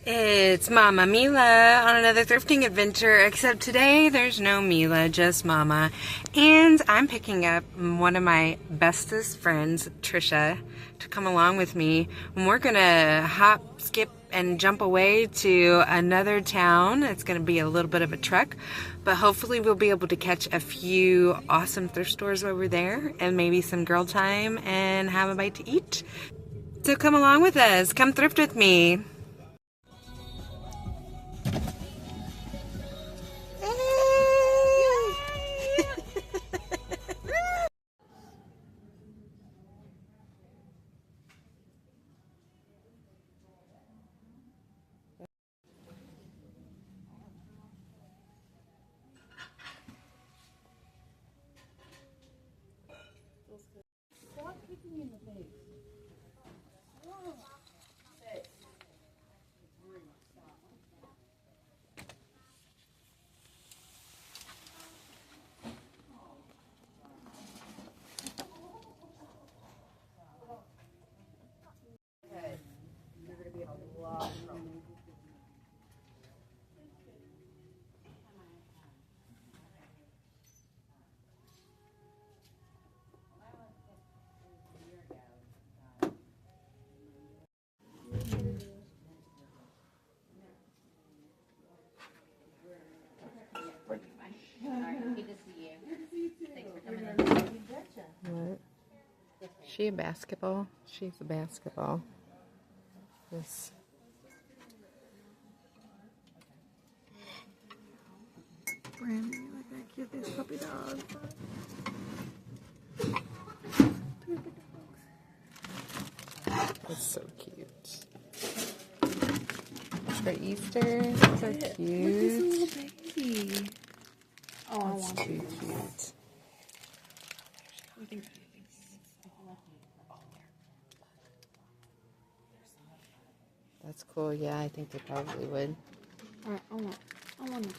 It's Mama Mila on another thrifting adventure, except today there's no Mila, just Mama. And I'm picking up one of my bestest friends, Trisha, to come along with me. And we're gonna hop, skip, and jump away to another town. It's gonna be a little bit of a trek, but hopefully we'll be able to catch a few awesome thrift stores over there and maybe some girl time and have a bite to eat. So come along with us, come thrift with me. What? She a basketball? She's a basketball. Yes. Brandy, look how cute this puppy dog. That's so cute. For Easter, those are cute. Look at this little baby. Oh, I want too cute. That's cool. Yeah, I think they probably would. Alright, I want to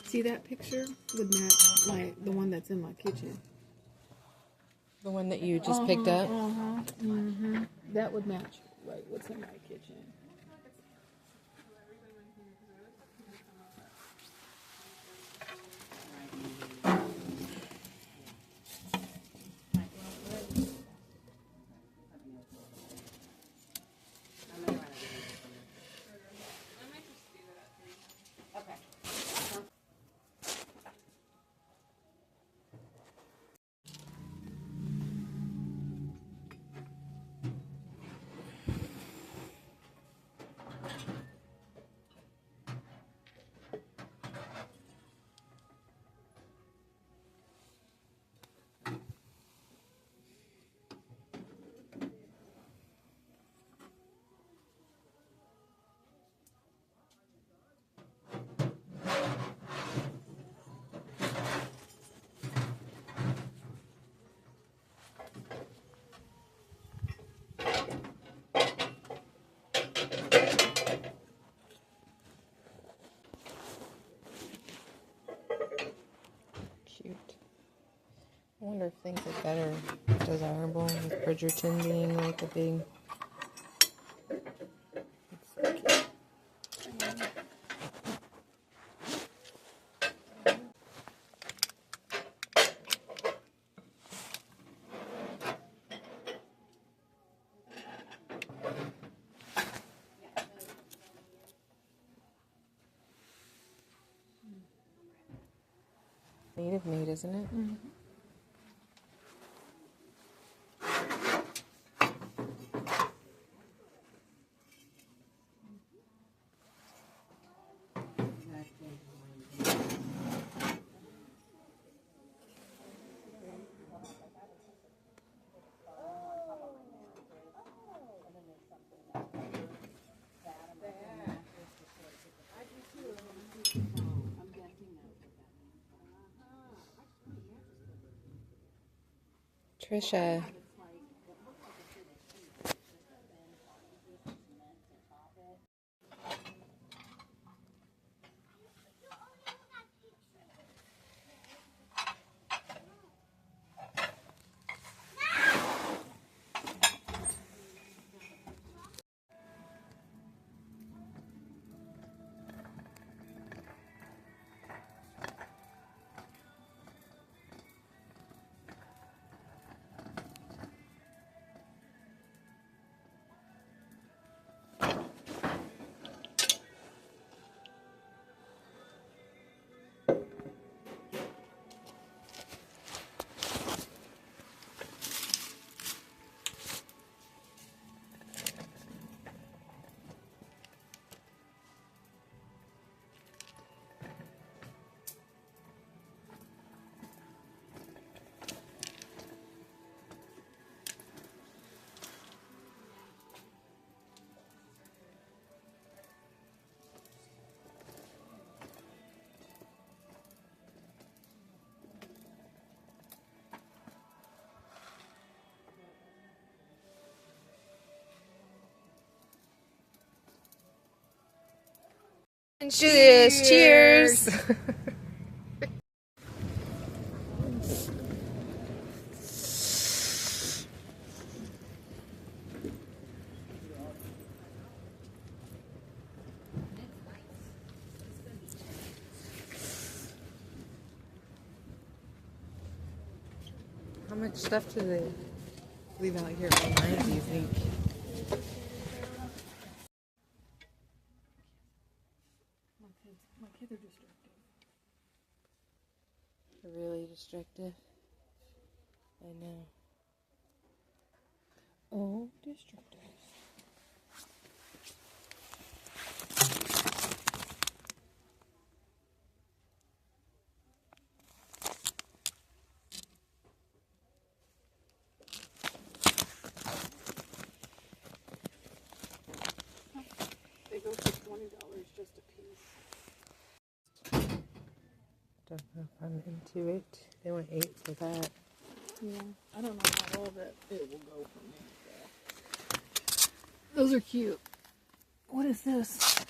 see that picture would match like the one that's in my kitchen. The one that you just picked up? That would match like what's in my kitchen. I wonder if things are better desirable with Bridgerton being like a big. It's so cute. Native made, isn't it? Mm-hmm. Trisha. Let's do this. Cheers. How much stuff do they leave out here online, do you think? My kids are destructive. They're really destructive. I know. Oh, destructive. They go for $20 just a piece. Don't know if I'm into it. They want 8 for that. Yeah, I don't know how well that it will go for me. Those are cute. What is this?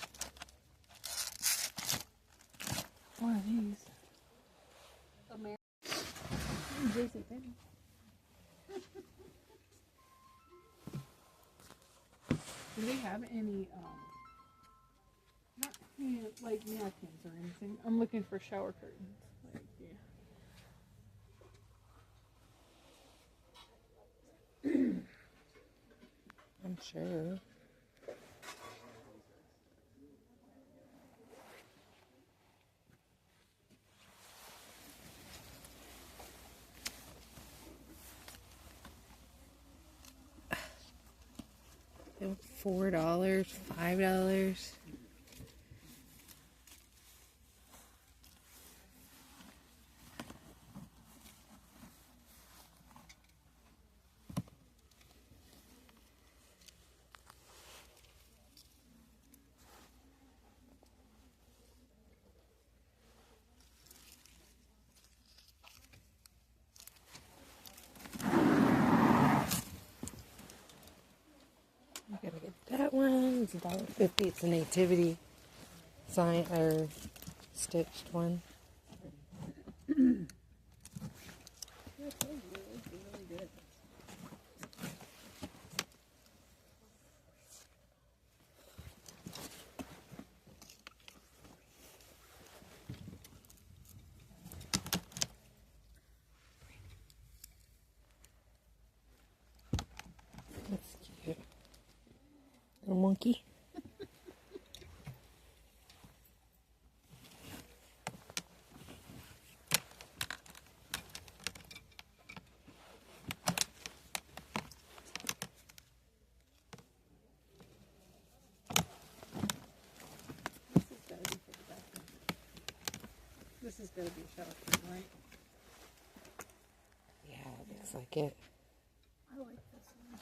What are these? JC Penney. Do they have any, not like napkins or anything? I'm looking for shower curtains. Like, yeah. I'm sure. They want $4, $5. I'm gonna get that one. It's $1.50. It's a nativity sign or stitched one. That's cute. Little monkey. This is gotta be a shower curtain, right? Yeah, it looks like it. I like this one.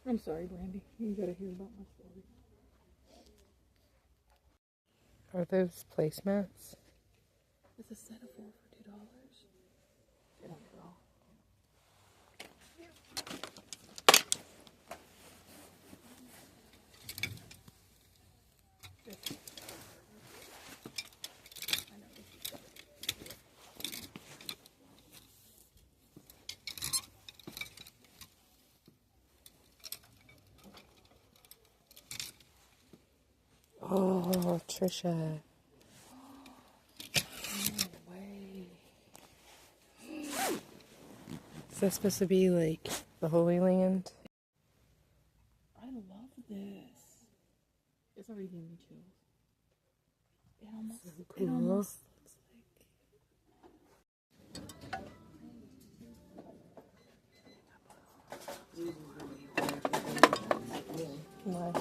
I'm sorry, Brandy. You gotta hear about my story. Are those placemats? It's a set of 4 for $2. Yeah, girl. Oh, Trisha. No way. Is that supposed to be like the Holy Land? I love this. It's already giving me chills. It almost, So it cool. almost looks What?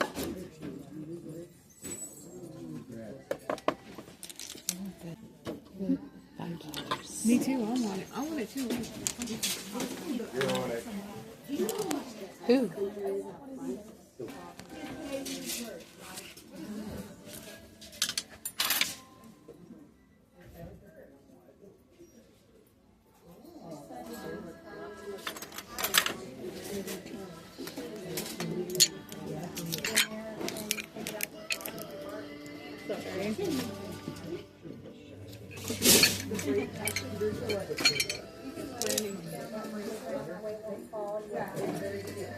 me too. I want it. I want it too. Who? Sorry.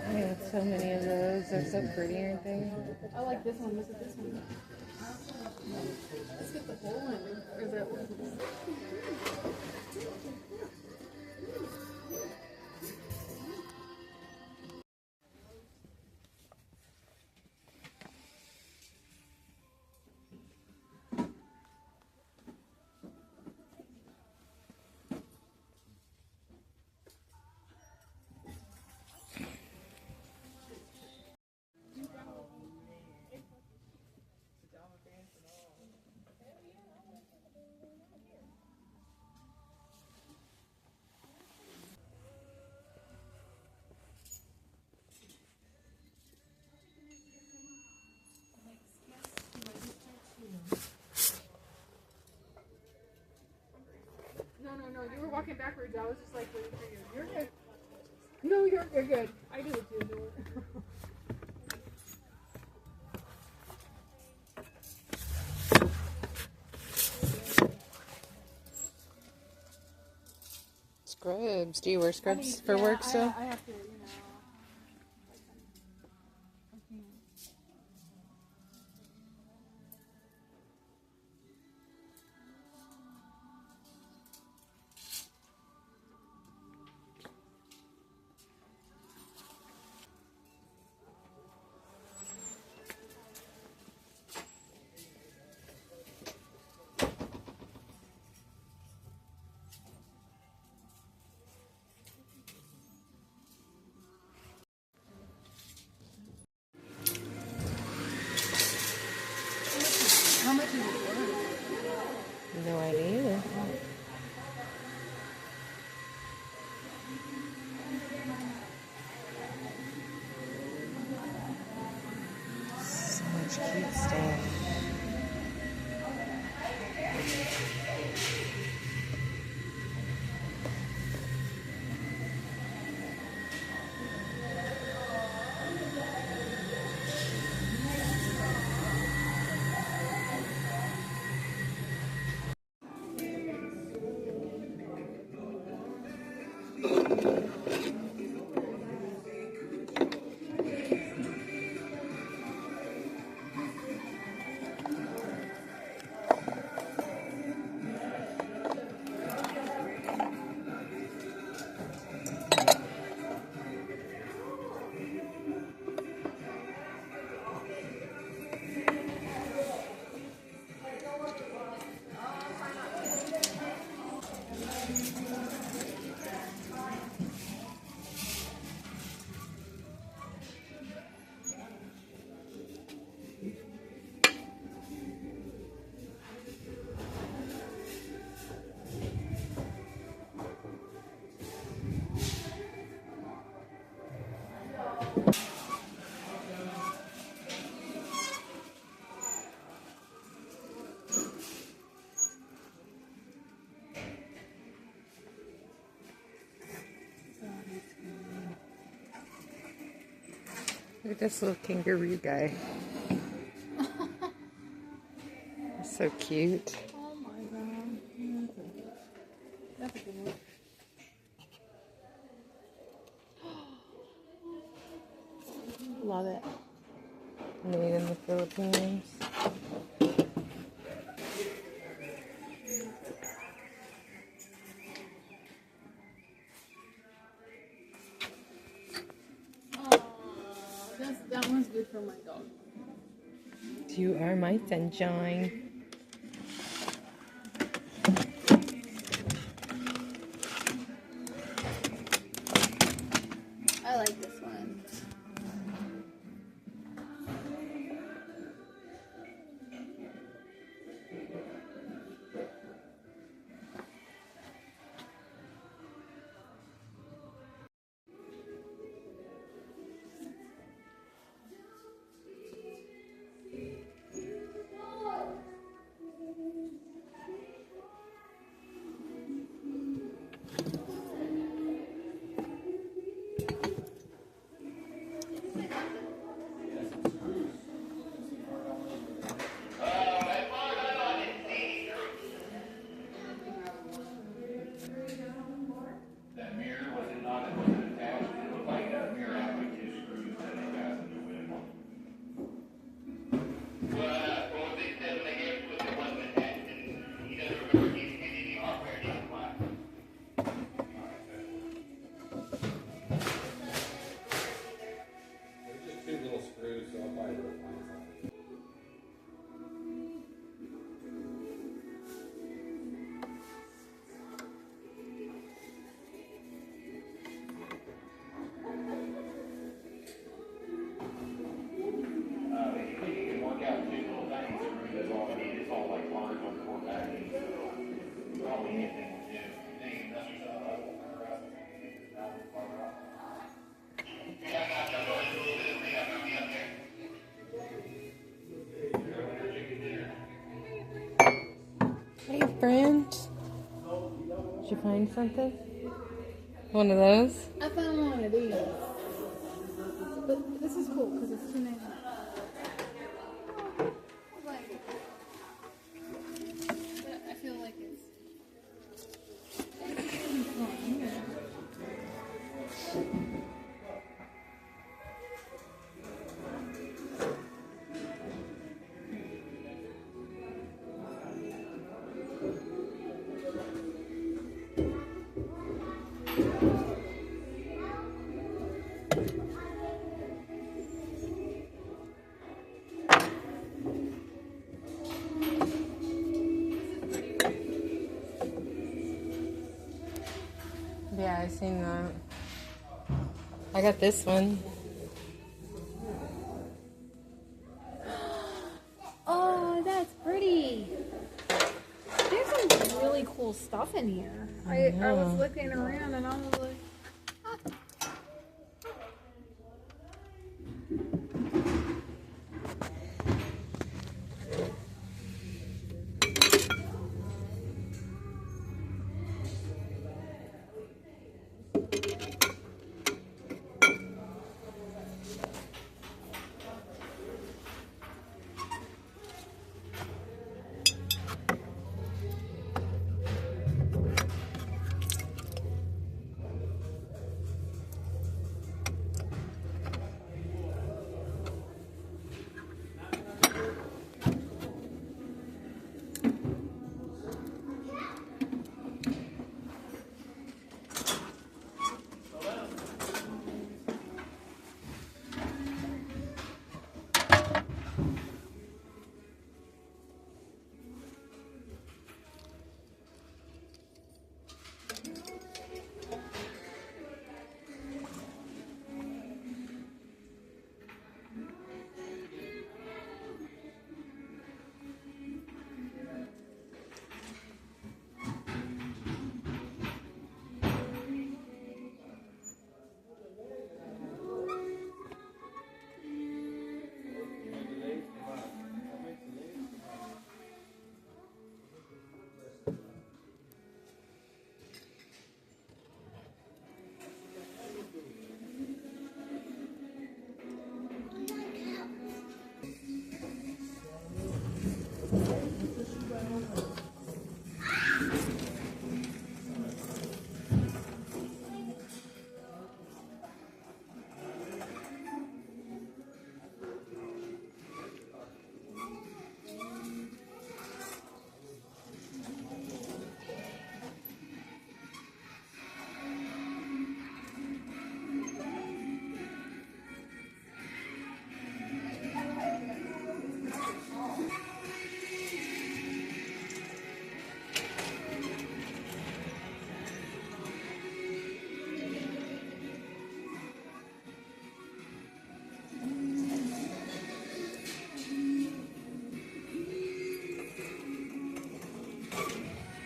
I have so many of those. They're so pretty, aren't they? I like this one. Look at this one. Let's get the whole one. Or that one. No, you were walking backwards. I was just like waiting for you. You're good. No, you're good. I do it too. Don't worry. Scrubs. Do you wear scrubs for work still? I have to, How much is it worth? No idea either. So much cute stuff. Look at this little kangaroo guy. He's so cute. Oh my god. That's a good one. Love it. Made in the Philippines. That one's good for my dog. You are my sunshine. I like this one. Hey, friend. Did you find something? One of those? I found one of these. But this is cool because it's $2.99. I feel like it's. Yeah, I've seen that. I got this one. Oh, that's pretty. There's some really cool stuff in here. I was looking around and I was like,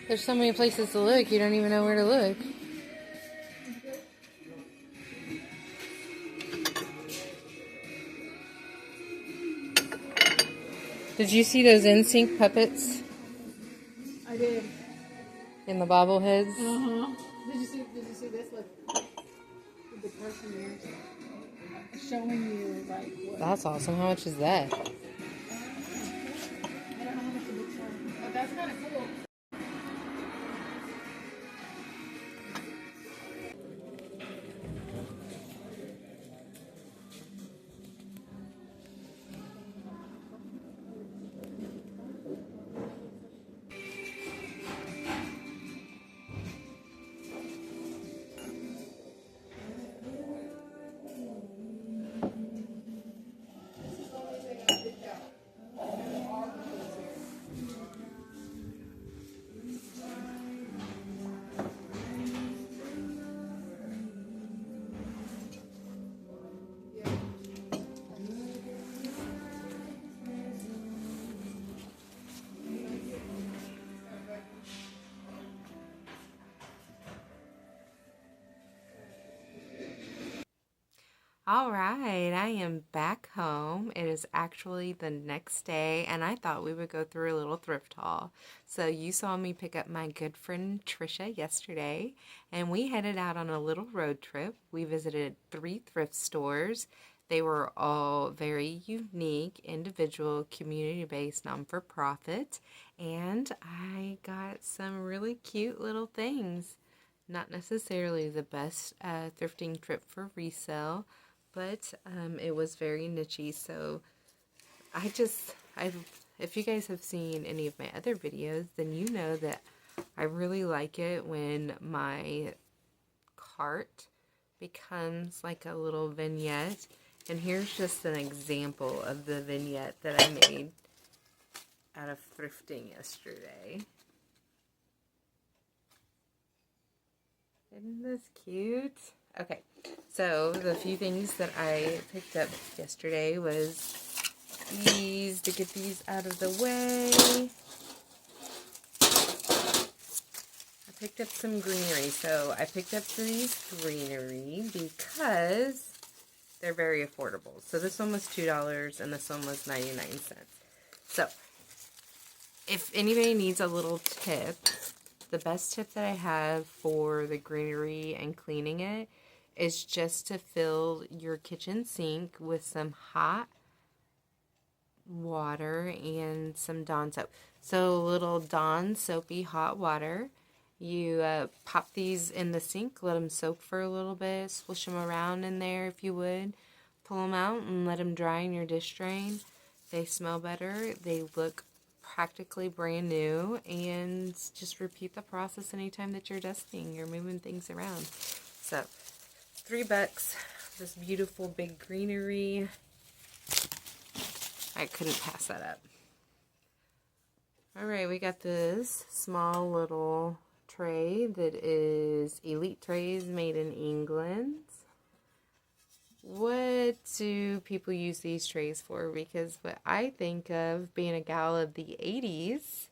There's so many places to look, you don't even know where to look. Did you see those NSYNC puppets I did. in the bobbleheads? Uh-huh. Did you see this? Look. With the person there showing you like what. That's awesome. How much is that? I don't know how much it looks like. But that's kind of cool. All right, I am back home. It is actually the next day, and I thought we would go through a little thrift haul. So you saw me pick up my good friend Trisha yesterday, and we headed out on a little road trip. We visited 3 thrift stores. They were all very unique, individual, community-based, non-for-profit, and I got some really cute little things. Not necessarily the best thrifting trip for resale, but it was very nichey. So I if you guys have seen any of my other videos, then you know that I really like it when my cart becomes like a little vignette. And here's just an example of the vignette that I made out of thrifting yesterday. Isn't this cute? Okay, so the few things that I picked up yesterday was these, to get these out of the way. I picked up some greenery. So I picked up these greenery because they're very affordable. So this one was $2 and this one was 99 cents. So if anybody needs a little tip, the best tip that I have for the greenery and cleaning it is just to fill your kitchen sink with some hot water and some Dawn soap. So a little Dawn soapy hot water. You pop these in the sink, let them soak for a little bit, swish them around in there if you would. Pull them out and let them dry in your dish drain. They smell better. They look practically brand new, and just repeat the process anytime that you're dusting or moving things around. So $3, this beautiful big greenery. I couldn't pass that up. Alright, we got this small little tray that is Elite Trays made in England. What do people use these trays for? Because what I think of, being a gal of the 80s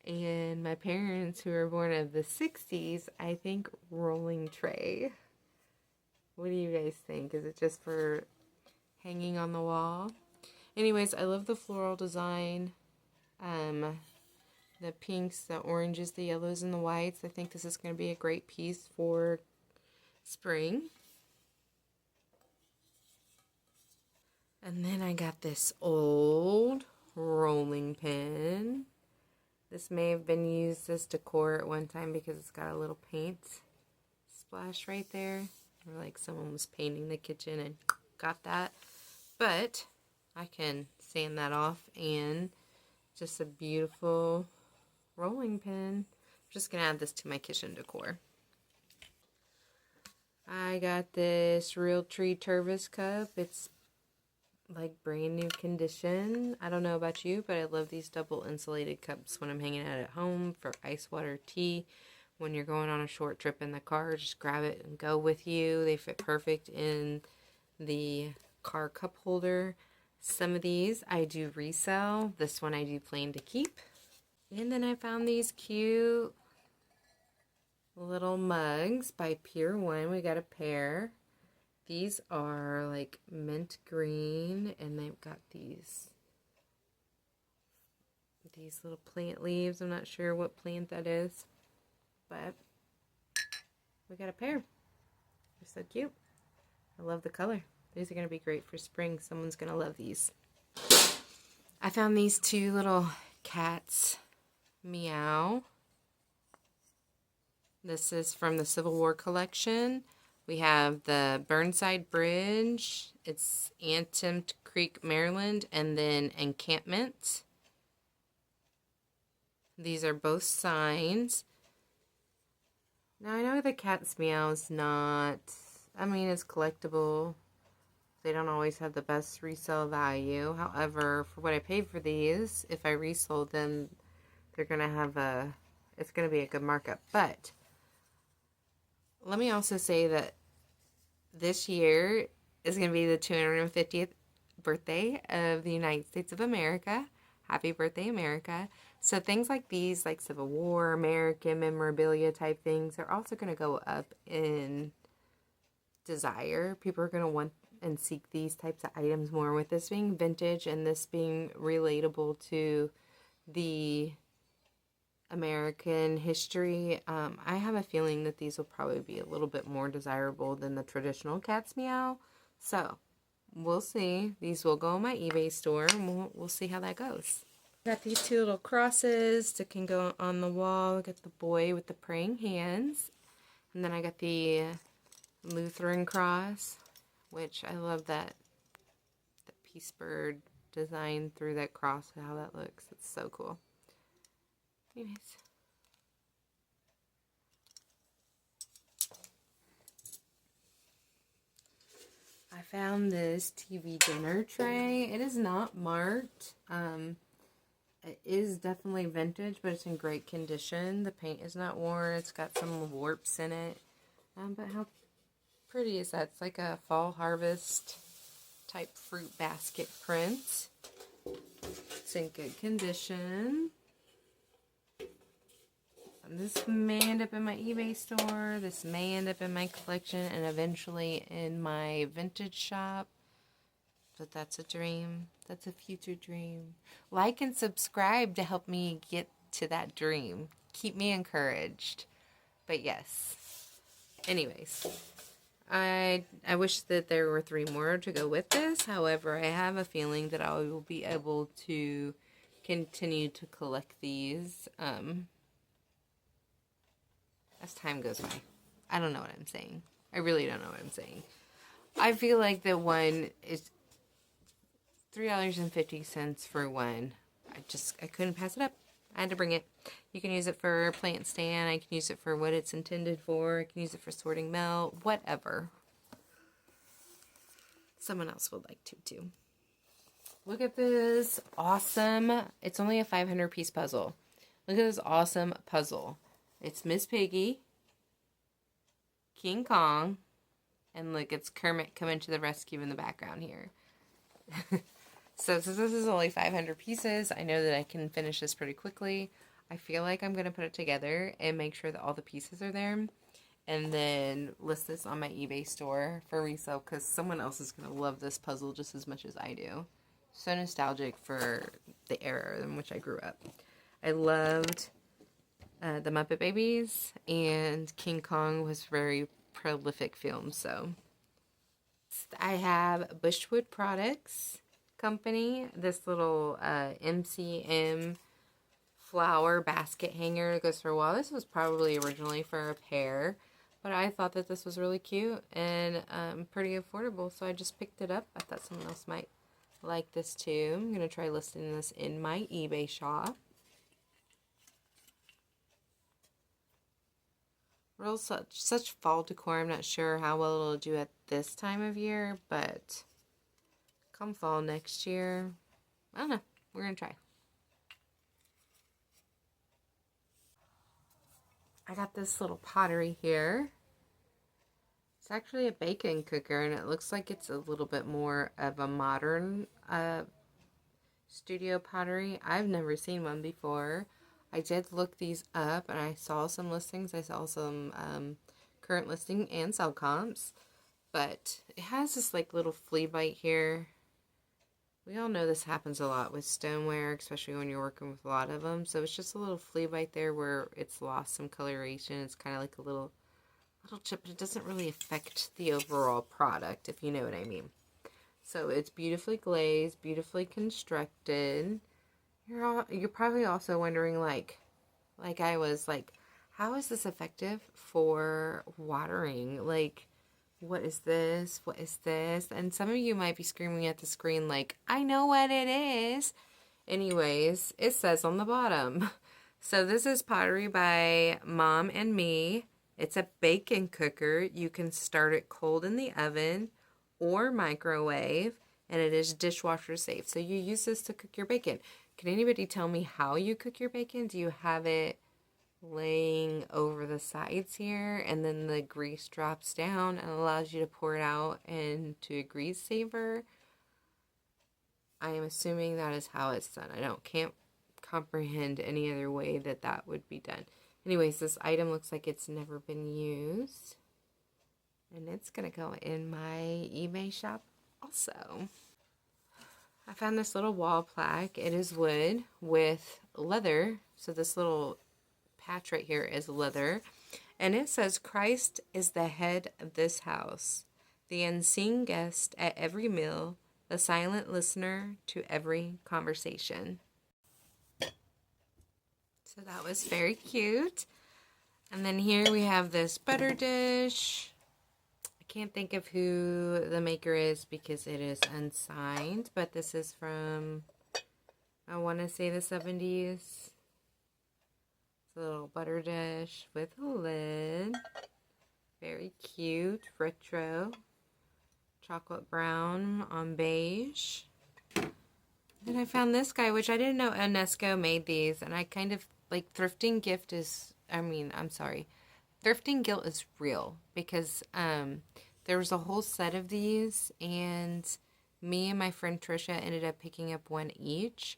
and my parents who were born of the 60s, I think rolling tray. What do you guys think? Is it just for hanging on the wall? Anyways, I love the floral design. The pinks, the oranges, the yellows, and the whites. I think this is going to be a great piece for spring. And then I got this old rolling pin. This may have been used as decor at one time because it's got a little paint splash right there. Or like someone was painting the kitchen and got that. But I can sand that off, and just a beautiful rolling pin. I'm just going to add this to my kitchen decor. I got this Realtree Tervis cup. It's like brand new condition. I don't know about you, but I love these double insulated cups when I'm hanging out at home for ice water tea. When you're going on a short trip in the car, just grab it and go with you. They fit perfect in the car cup holder. Some of these I do resell. This one I do plan to keep. And then I found these cute little mugs by Pier 1. We got a pair. These are like mint green, and they've got these little plant leaves. I'm not sure what plant that is, but we got a pair. They're so cute. I love the color. These are going to be great for spring. Someone's going to love these. I found these 2 little cats. Meow. This is from the Civil War collection. We have the Burnside Bridge. It's Anthem Creek, Maryland, and then Encampment. These are both signs. Now, I know the cat's meow is not, I mean, it's collectible. They don't always have the best resale value. However, for what I paid for these, if I resold them, they're going to have it's going to be a good markup. But let me also say that this year is going to be the 250th birthday of the United States of America. Happy birthday, America. So things like these, like Civil War, American memorabilia type things, are also going to go up in desire. People are going to want and seek these types of items more, with this being vintage and this being relatable to the American history. I have a feeling that these will probably be a little bit more desirable than the traditional cat's meow. So we'll see. These will go on my eBay store, and we'll see how that goes. Got these two little crosses that can go on the wall. Got the boy with the praying hands. And then I got the Lutheran cross, which I love that peace bird design through that cross, how that looks. It's so cool. Anyways. I found this TV dinner tray. It is not marked. It is definitely vintage, but it's in great condition. The paint is not worn. It's got some warps in it. But how pretty is that? It's like a fall harvest type fruit basket print. It's in good condition. And this may end up in my eBay store. This may end up in my collection and eventually in my vintage shop. But that's a dream. That's a future dream. Like and subscribe to help me get to that dream. Keep me encouraged. But yes. Anyways. I wish that there were 3 more to go with this. However, I have a feeling that I will be able to continue to collect these as time goes by. I don't know what I'm saying. I really don't know what I'm saying. I feel like the one is $3.50 for one. I couldn't pass it up. I had to bring it. You can use it for plant stand. I can use it for what it's intended for. I can use it for sorting mail. Whatever. Someone else would like to too. Look at this awesome. It's only a 500 piece puzzle. Look at this awesome puzzle. It's Miss Piggy, King Kong, and look, it's Kermit coming to the rescue in the background here. So since this is only 500 pieces, I know that I can finish this pretty quickly. I feel like I'm going to put it together and make sure that all the pieces are there. And then list this on my eBay store for resale because someone else is going to love this puzzle just as much as I do. So nostalgic for the era in which I grew up. I loved the Muppet Babies, and King Kong was very prolific film. So I have Bushwood Products Company, this little MCM flower basket hanger. It goes for a while. This was probably originally for a pair, but I thought that this was really cute and pretty affordable, so I just picked it up. I thought someone else might like this too. I'm going to try listing this in my eBay shop. Real such fall decor. I'm not sure how well it'll do at this time of year, but come fall next year, I don't know. We're going to try. I got this little pottery here. It's actually a bacon cooker, and it looks like it's a little bit more of a modern studio pottery. I've never seen one before. I did look these up, and I saw some listings. I saw some current listing and sell comps, but it has this like little flea bite here. We all know this happens a lot with stoneware, especially when you're working with a lot of them. So it's just a little flea bite there where it's lost some coloration. It's kind of like a little chip, but it doesn't really affect the overall product, if you know what I mean. So it's beautifully glazed, beautifully constructed. You're probably also wondering, like I was, like, how is this effective for watering? Like, what is this? What is this? And some of you might be screaming at the screen like, I know what it is. Anyways, it says on the bottom. So this is Pottery by Mom and Me. It's a bacon cooker. You can start it cold in the oven or microwave, and it is dishwasher safe. So you use this to cook your bacon. Can anybody tell me how you cook your bacon? Do you have it laying over the sides here, and then the grease drops down and allows you to pour it out into a grease saver? I am assuming that is how it's done. Can't comprehend any other way that would be done. Anyways, this item looks like it's never been used. And it's going to go in my eBay shop also. I found this little wall plaque. It is wood with leather. So this little patch right here is leather. And it says, Christ is the head of this house, the unseen guest at every meal, the silent listener to every conversation. So that was very cute. And then here we have this butter dish. I can't think of who the maker is because it is unsigned, but this is from, I want to say, the 70s. It's a little butter dish with a lid. Very cute, retro. Chocolate brown on beige. Then I found this guy, which I didn't know UNESCO made these, and I kind of like thrifting gift is, thrifting guilt is real because there was a whole set of these, and me and my friend Trisha ended up picking up one each,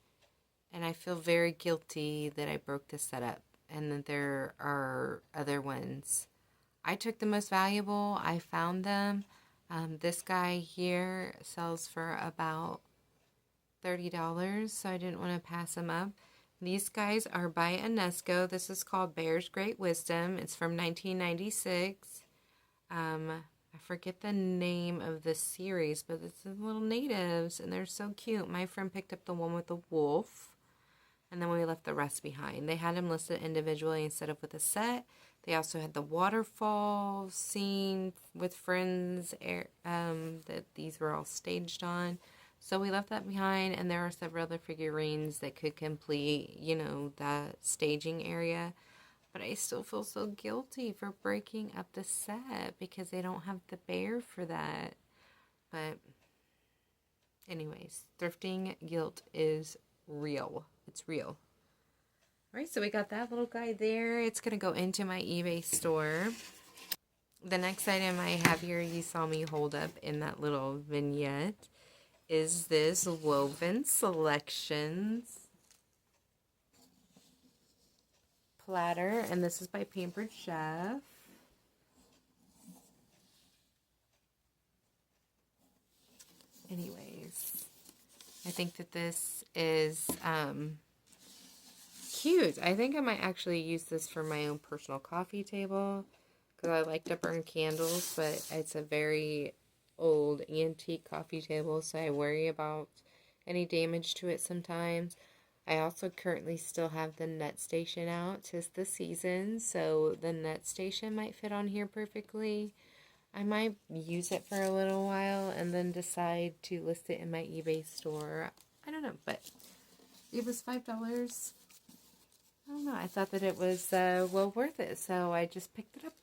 and I feel very guilty that I broke the setup, and that there are other ones. I took the most valuable. I found them. This guy here sells for about $30, so I didn't want to pass them up. These guys are by UNESCO. This is called Bear's Great Wisdom. It's from 1996. I forget the name of the series, but it's the little natives, and they're so cute. My friend picked up the one with the wolf, and then we left the rest behind. They had them listed individually instead of with a set. They also had the waterfall scene with friends that these were all staged on. So we left that behind, and there are several other figurines that could complete, that staging area. But I still feel so guilty for breaking up the set because they don't have the bear for that. But anyways, thrifting guilt is real. It's real. All right, so we got that little guy there. It's going to go into my eBay store. The next item I have here, you saw me hold up in that little vignette, is this Woven Selections platter, and this is by Pampered Chef. Anyways, I think that this is cute. I think I might actually use this for my own personal coffee table because I like to burn candles, but it's a very old antique coffee table, so I worry about any damage to it sometimes. I also currently still have the nut station out. 'Tis the season, so the nut station might fit on here perfectly. I might use it for a little while and then decide to list it in my eBay store. I don't know, but it was $5. I don't know. I thought that it was well worth it, so I just picked it up.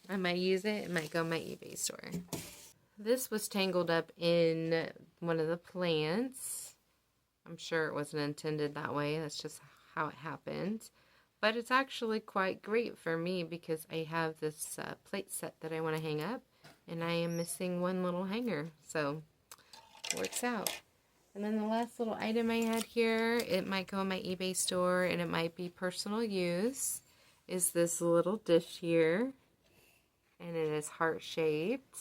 I might use it. It might go in my eBay store. This was tangled up in one of the plants. I'm sure it wasn't intended that way. That's just how it happened. But it's actually quite great for me because I have this plate set that I want to hang up, and I am missing one little hanger. So, it works out. And then the last little item I had here, it might go in my eBay store, and it might be personal use, is this little dish here. And it is heart-shaped.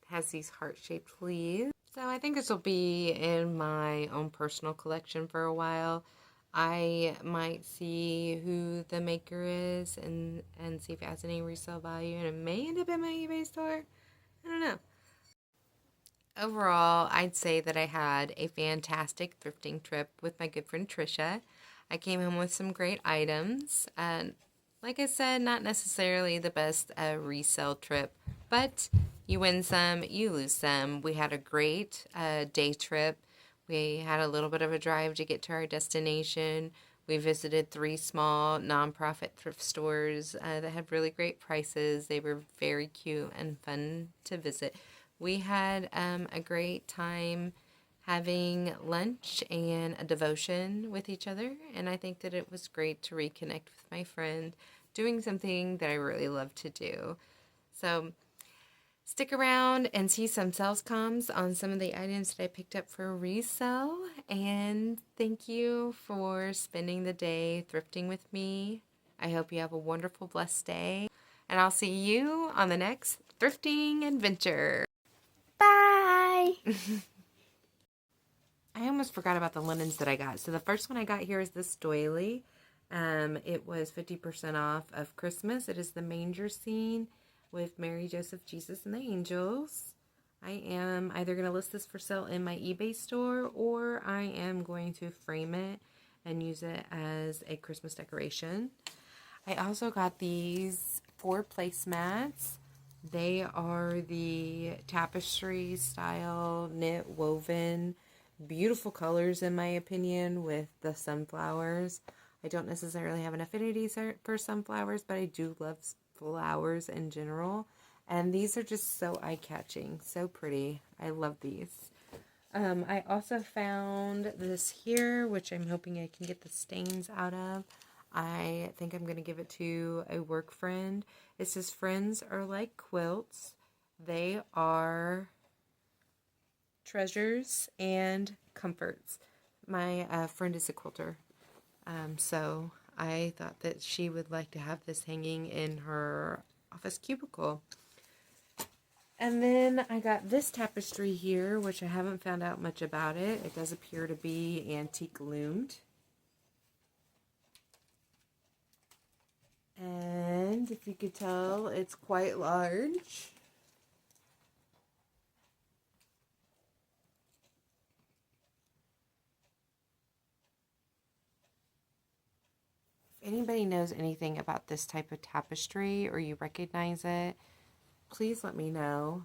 Has these heart-shaped leaves. So I think this will be in my own personal collection for a while. I might see who the maker is and see if it has any resale value, and it may end up in my eBay store. I don't know. Overall, I'd say that I had a fantastic thrifting trip with my good friend Trisha. I came home with some great items, and like I said, not necessarily the best resale trip, but you win some, you lose some. We had a great day trip. We had a little bit of a drive to get to our destination. We visited 3 small nonprofit thrift stores that had really great prices. They were very cute and fun to visit. We had a great time having lunch and a devotion with each other, and I think that it was great to reconnect with my friend, doing something that I really love to do. So stick around and see some sales comms on some of the items that I picked up for resale, and thank you for spending the day thrifting with me. I hope you have a wonderful, blessed day. And I'll see you on the next thrifting adventure. Bye! I almost forgot about the linens that I got. So the first one I got here is this doily. It was 50% off of Christmas. It is the manger scene with Mary, Joseph, Jesus, and the angels. I am either going to list this for sale in my eBay store, or I am going to frame it and use it as a Christmas decoration. I also got these 4 placemats. They are the tapestry style knit woven. Beautiful colors in my opinion with the sunflowers. I don't necessarily have an affinity for sunflowers, but I do love flowers in general. And these are just so eye-catching, so pretty. I love these. I also found this here, which I'm hoping I can get the stains out of. I think I'm going to give it to a work friend. It says, friends are like quilts. They are treasures and comforts. My friend is a quilter. So I thought that she would like to have this hanging in her office cubicle. And then I got this tapestry here, which I haven't found out much about it. It does appear to be antique loomed. And if you could tell, it's quite large. If anybody knows anything about this type of tapestry or you recognize it, please let me know.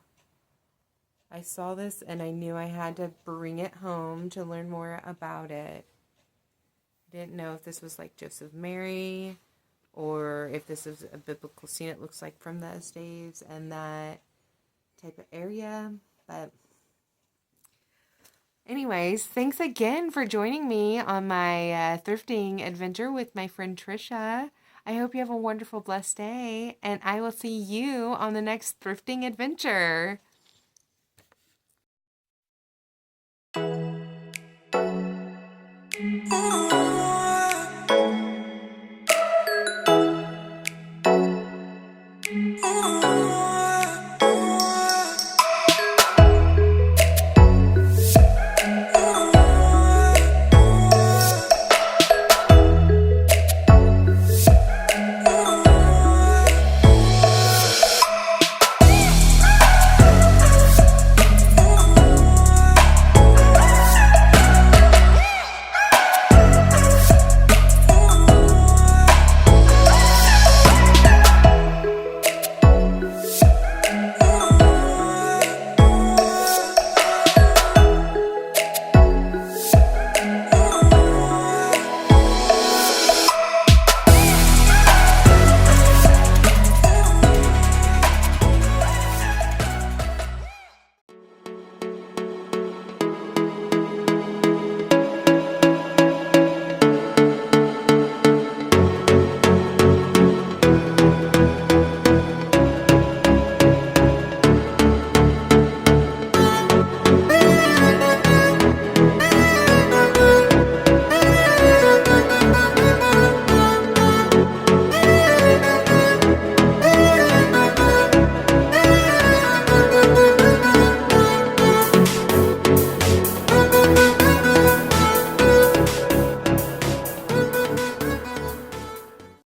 I saw this and I knew I had to bring it home to learn more about it. I didn't know if this was like Joseph Mary, or if this is a biblical scene it looks like from those days and that type of area. But anyways, thanks again for joining me on my thrifting adventure with my friend Trisha. I hope you have a wonderful, blessed day, and I will see you on the next thrifting adventure. Oh.